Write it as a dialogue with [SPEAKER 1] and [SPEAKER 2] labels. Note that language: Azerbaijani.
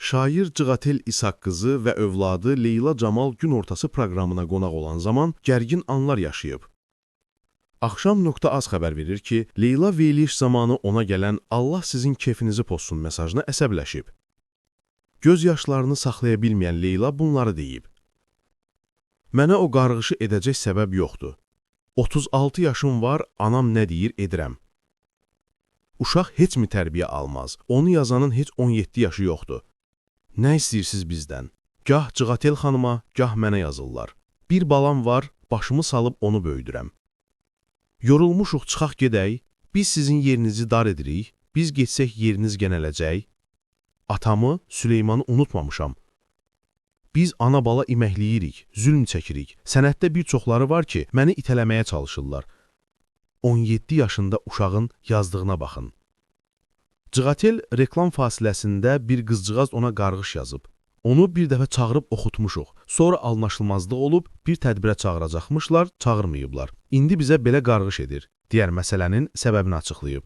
[SPEAKER 1] Şair Cığatel İshak qızı və övladı Leyla Camal gün ortası proqramına qonaq olan zaman gərgin anlar yaşayıb. Axşam.az xəbər verir ki, Leyla veriliş zamanı ona gələn Allah sizin keyfinizi pozsun mesajına əsəbləşib. Göz yaşlarını saxlaya bilməyən Leyla bunları deyib. Mənə o qarğışı edəcək səbəb yoxdur. 36 yaşım var, anam nə deyir edirəm. Uşaq heç mi tərbiyə almaz? Onu yazanın heç 17 yaşı yoxdur. Nə istəyirsiniz bizdən? Gah Cığatel xanıma, gah mənə yazırlar. Bir balam var, başımı salıb onu böyüdürəm. Yorulmuşuq, çıxaq gedək, biz sizin yerinizi dar edirik, biz getsək yeriniz genələcək. Atamı, Süleymanı unutmamışam. Biz ana-bala iməkləyirik, zülm çəkirik. Sənətdə bir çoxları var ki, məni itələməyə çalışırlar. 17 yaşında uşağın yazdığına baxın. Cığatel reklam fasiləsində bir qızcığaz ona qarğış yazıb. Onu bir dəfə çağırıb oxutmuşuq. Sonra anlaşılmazlıq olub, bir tədbirə çağıracaqmışlar, çağırmayıblar. İndi bizə belə qarğış edir, deyər məsələnin səbəbini açıqlayıb.